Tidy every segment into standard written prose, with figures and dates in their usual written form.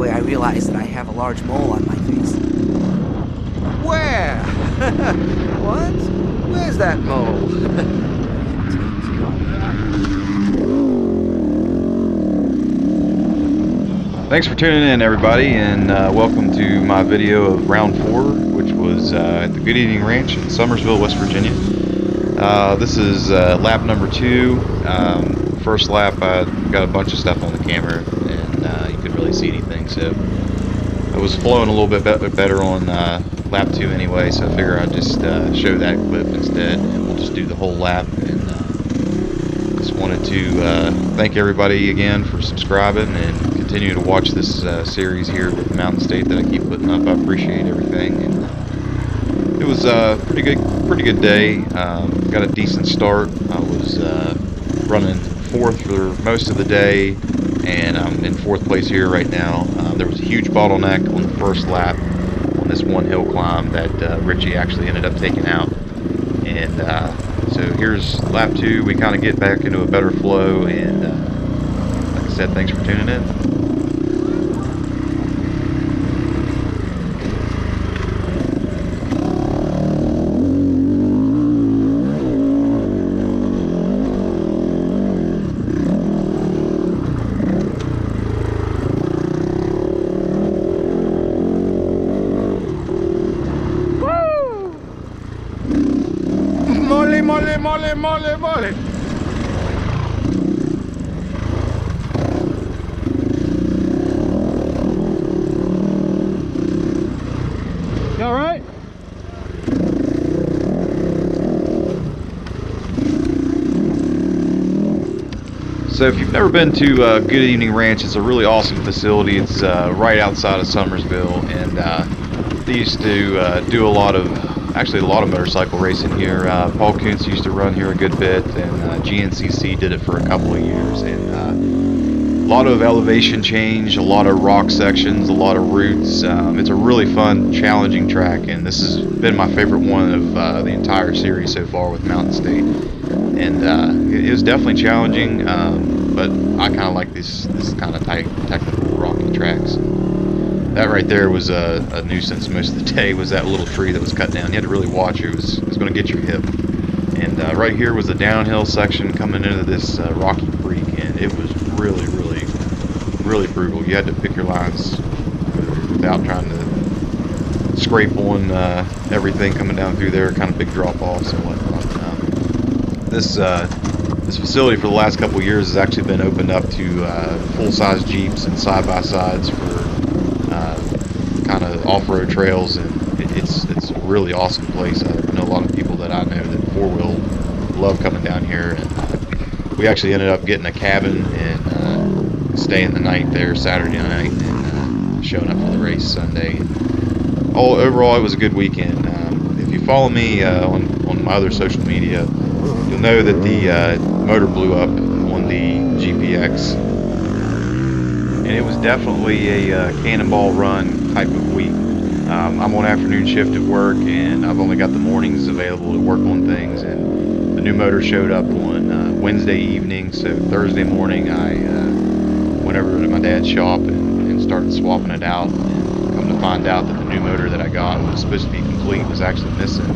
way, I realized that I have a large mole on my face. Where? What? Where's that mole? Thanks for tuning in, everybody, and welcome to my video of round 4, which was at the Good Evening Ranch in Summersville, West Virginia. This is lap number 2. First lap, I got a bunch of stuff on the camera, and you couldn't really see anything, so I was flowing a little bit better on lap 2 anyway, so I figure I'd just show that clip instead, and we'll just do the whole lap. And just wanted to thank everybody again for subscribing and continue to watch this series here with Mountain State that I keep putting up. I appreciate everything, and it was a pretty good day. Got a decent start. I was running 4th for most of the day, and I'm in 4th place here right now. There was a huge bottleneck on the first lap on this one hill climb that Richie actually ended up taking out, and so here's lap 2. We kind of get back into a better flow, and like I said, thanks for tuning in. Mole, mole, mole. You all right? So if you've never been to Good Evening Ranch, it's a really awesome facility. It's right outside of Summersville, and they used to do a lot of motorcycle racing here. Paul Kuntz used to run here a good bit, and GNCC did it for a couple of years. And a lot of elevation change, a lot of rock sections, a lot of roots. It's a really fun, challenging track, and this has been my favorite one of the entire series so far with Mountain State. And it was definitely challenging, but I kind of like this kind of tight, technical, rocky tracks. That right there was a nuisance most of the day, was that little tree that was cut down. You had to really watch it. It was going to get your hip. And right here was the downhill section coming into this rocky creek, and it was really, really, really brutal. You had to pick your lines without trying to scrape on everything coming down through there, kind of big drop-offs and whatnot. This facility for the last couple of years has actually been opened up to full-size Jeeps and side-by-sides for kind of off-road trails, and it's a really awesome place. I know a lot of people that I know that four-wheel love coming down here, and we actually ended up getting a cabin and staying the night there Saturday night, and showing up for the race Sunday. Overall, it was a good weekend. If you follow me on my other social media, you'll know that the motor blew up on the GPX. And it was definitely a cannonball run type of week. I'm on afternoon shift at work, and I've only got the mornings available to work on things. And the new motor showed up on Wednesday evening, so Thursday morning I went over to my dad's shop and started swapping it out. And come to find out that the new motor that I got was supposed to be complete, was actually missing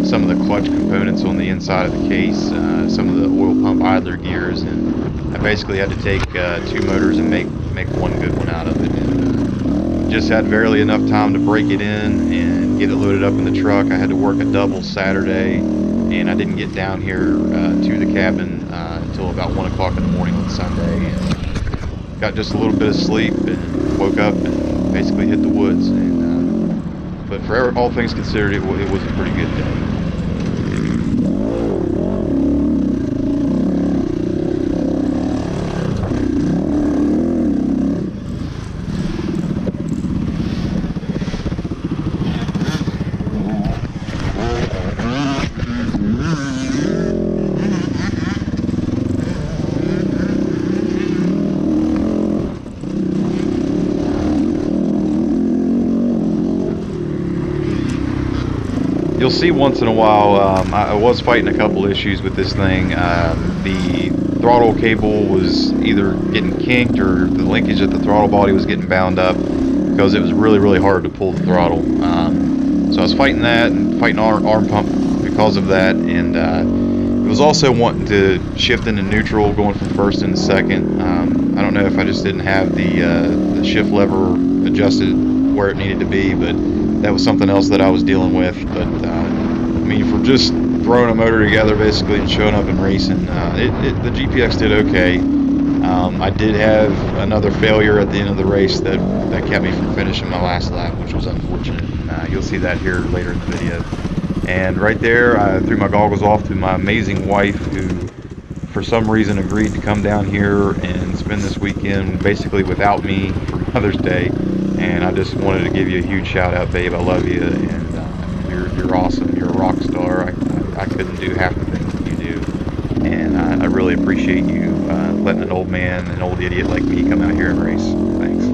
some of the clutch components on the inside of the case, some of the oil pump idler gears, and I basically had to take 2 motors and make one good one out of it. And just had barely enough time to break it in and get it loaded up in the truck. I had to work a double Saturday, and I didn't get down here to the cabin until about 1 o'clock in the morning on Sunday, and got just a little bit of sleep and woke up and basically hit the woods. And but for all things considered, it was a pretty good day. You'll see once in a while, I was fighting a couple issues with this thing. The throttle cable was either getting kinked or the linkage at the throttle body was getting bound up, because it was really, really hard to pull the throttle. So I was fighting that and fighting arm pump because of that, and it was also wanting to shift into neutral, going from first into second. I don't know if I just didn't have the shift lever adjusted where it needed to be, but that was something else that I was dealing with. But I mean, for just throwing a motor together basically and showing up and racing, the GPX did okay. I did have another failure at the end of the race that kept me from finishing my last lap, which was unfortunate. You'll see that here later in the video. And right there, I threw my goggles off to my amazing wife, who for some reason agreed to come down here and spend this weekend basically without me for Mother's Day. And I just wanted to give you a huge shout out, babe. I love you, and you're awesome. You're a rock star. I couldn't do half the things that you do, and I really appreciate you letting an old man, an old idiot like me, come out here and race. Thanks.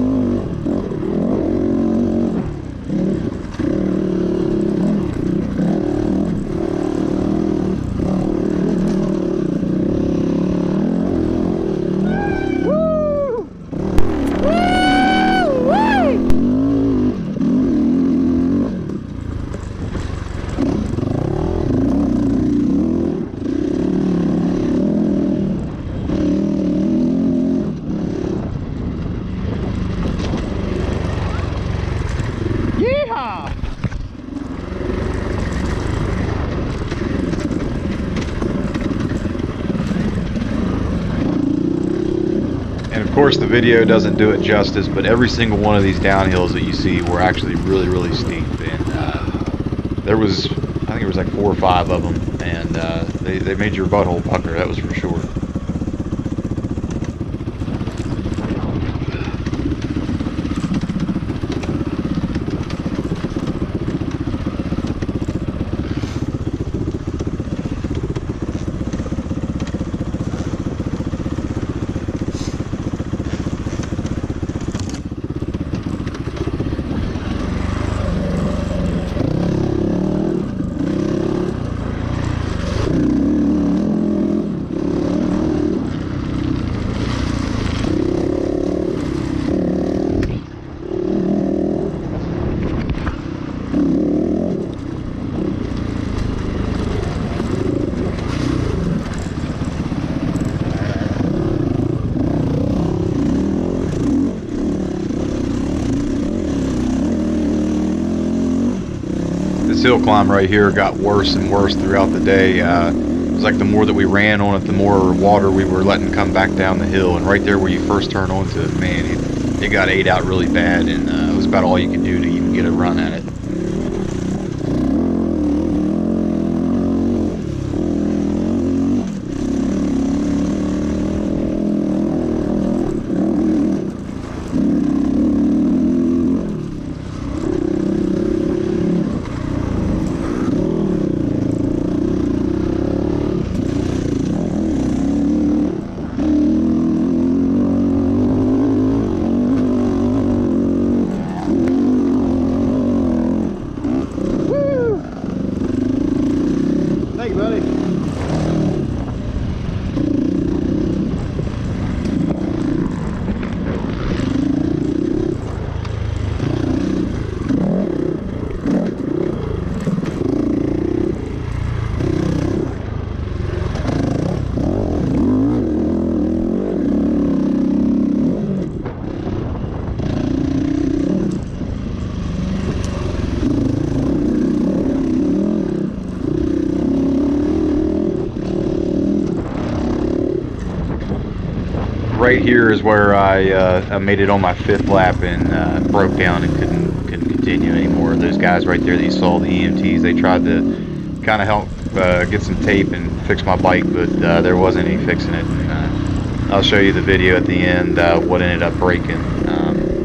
Of course, the video doesn't do it justice, but every single one of these downhills that you see were actually really, really steep, and there was, I think it was like 4 or 5 of them, and they made your butthole pucker, that was for sure. This hill climb right here got worse and worse throughout the day. It was like the more that we ran on it, the more water we were letting come back down the hill. And right there where you first turn onto it, man, it got ate out really bad, and it was about all you could do to even get a run at it. Right here is where I made it on my 5th lap and broke down and couldn't continue anymore. Those guys right there that you saw, the EMTs, they tried to kind of help get some tape and fix my bike, but there wasn't any fixing it. And, I'll show you the video at the end what ended up breaking.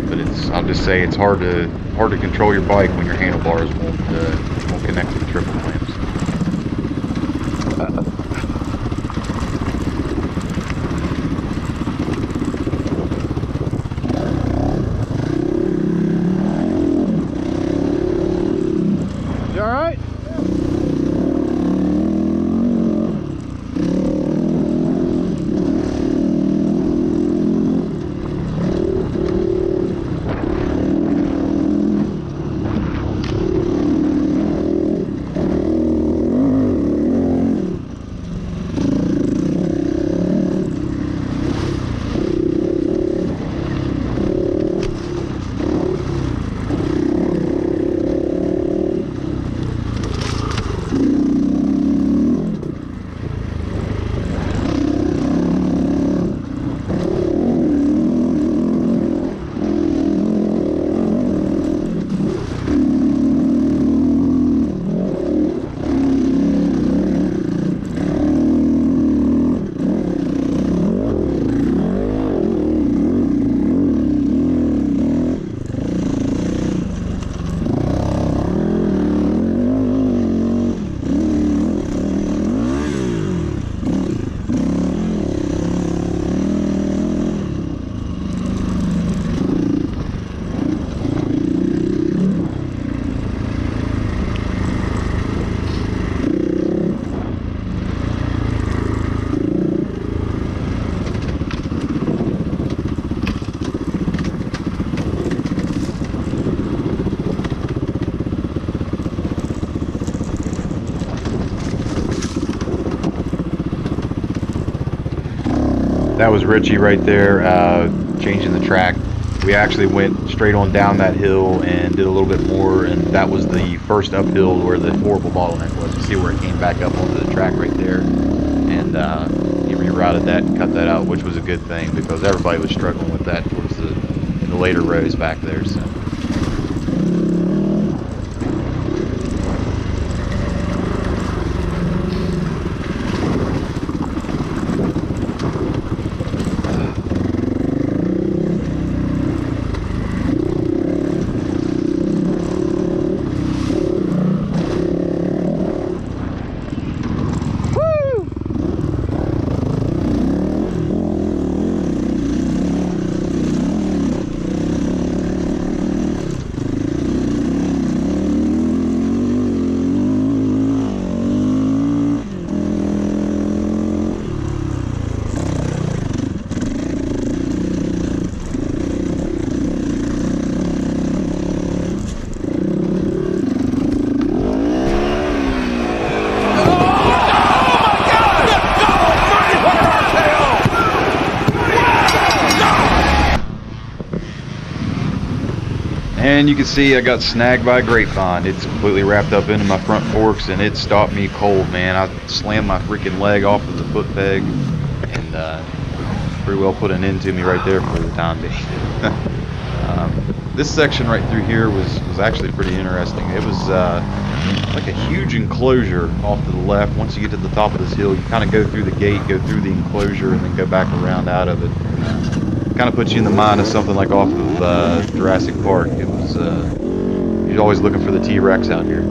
But I'll just say it's hard to control your bike when your handlebars won't connect to the triple clamps. That was Richie right there, changing the track. We actually went straight on down that hill and did a little bit more, and that was the first uphill where the horrible bottleneck was. You see where it came back up onto the track right there, and he rerouted that and cut that out, which was a good thing because everybody was struggling with that towards in the later rows back there. So. And you can see I got snagged by a grapevine. It's completely wrapped up into my front forks and it stopped me cold, man. I slammed my freaking leg off of the foot peg and pretty well put an end to me right there for the time being. This section right through here was actually pretty interesting. It was like a huge enclosure off to the left. Once you get to the top of this hill, you kind of go through the gate, go through the enclosure, and then go back around out of it. Kind of puts you in the mind of something like off of Jurassic Park. It was you're always looking for the T-Rex out here.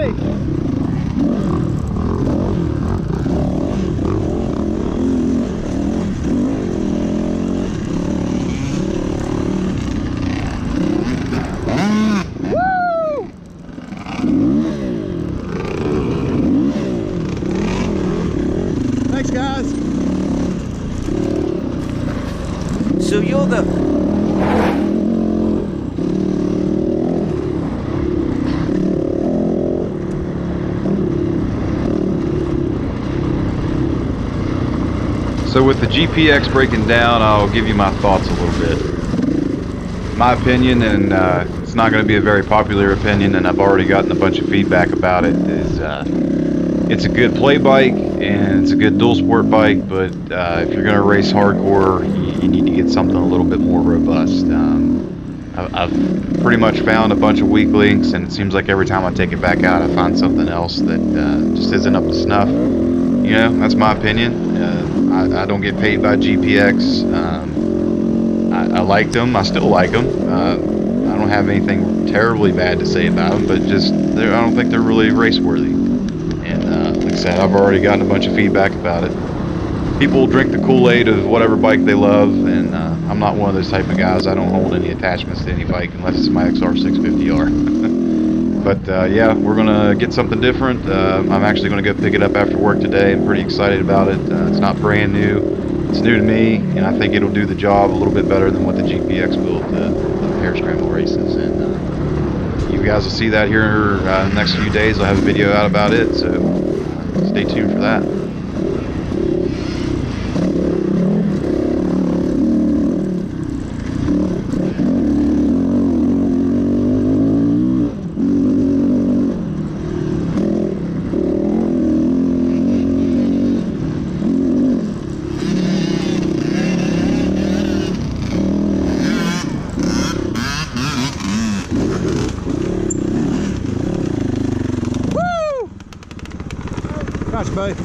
Hey. Thanks, guys. So you're the... So with the GPX breaking down, I'll give you my thoughts a little bit. My opinion, and it's not going to be a very popular opinion, and I've already gotten a bunch of feedback about it, is it's a good play bike, and it's a good dual sport bike, but if you're going to race hardcore, you need to get something a little bit more robust. I've pretty much found a bunch of weak links, and it seems like every time I take it back out, I find something else that just isn't up to snuff. You know, that's my opinion. I don't get paid by GPX. I liked them. I still like them. I don't have anything terribly bad to say about them, but just I don't think they're really race worthy. And like I said, I've already gotten a bunch of feedback about it. People drink the Kool-Aid of whatever bike they love, and I'm not one of those type of guys. I don't hold any attachments to any bike unless it's my XR650R. But yeah, we're gonna get something different. I'm actually gonna go pick it up after work today. I'm pretty excited about it. It's not brand new. It's new to me, and I think it'll do the job a little bit better than what the GPX built the Hare Scramble races. And you guys will see that here in the next few days. I'll have a video out about it, so stay tuned for that. Gotcha, buddy.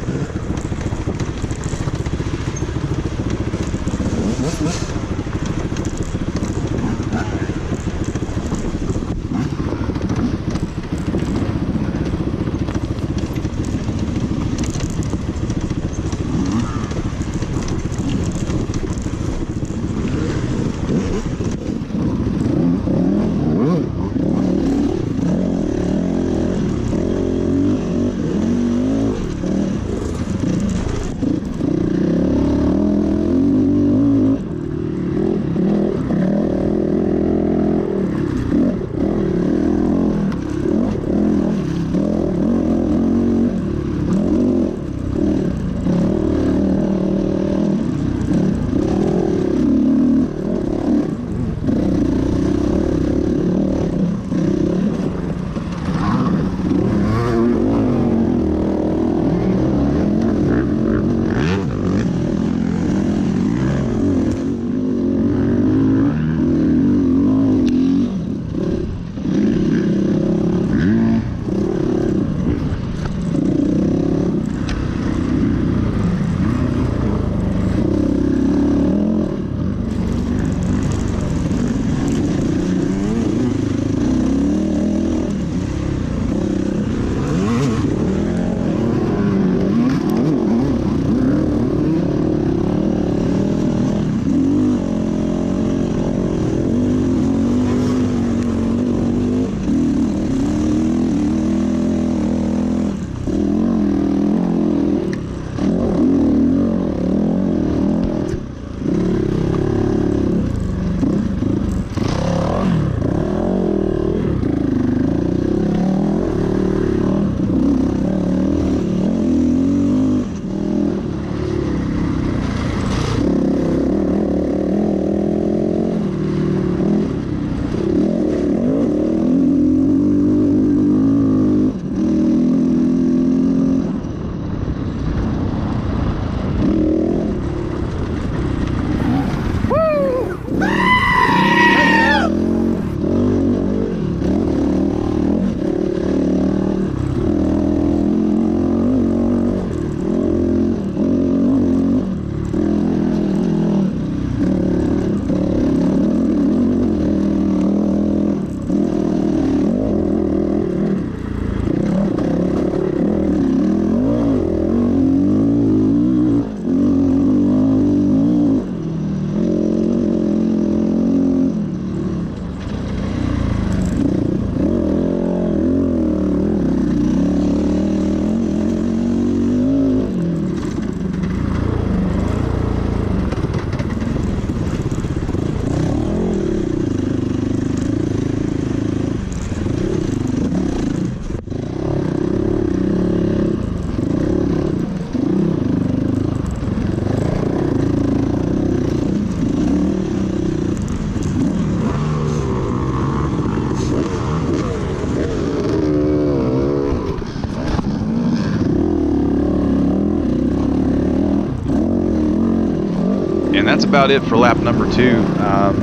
that's about it for lap number 2.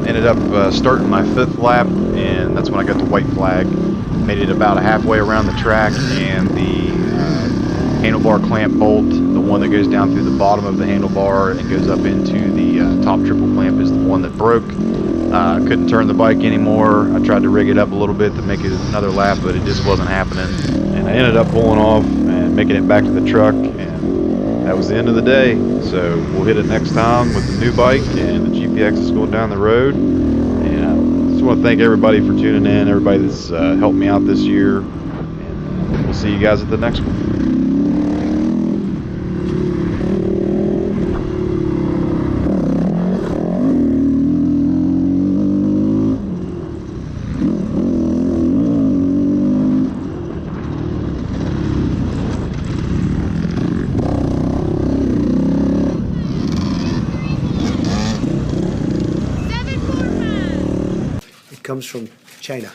Ended up starting my 5th lap, and that's when I got the white flag. Made it about halfway around the track, and the handlebar clamp bolt, the one that goes down through the bottom of the handlebar and goes up into the top triple clamp, is the one that broke. Couldn't turn the bike anymore. I tried to rig it up a little bit to make it another lap, but it just wasn't happening. And I ended up pulling off and making it back to the truck, and that was the end of the day. So we'll hit it next time with the new bike, and the GPX is going down the road. And I just want to thank everybody for tuning in, everybody that's helped me out this year. And we'll see you guys at the next one. Comes from China.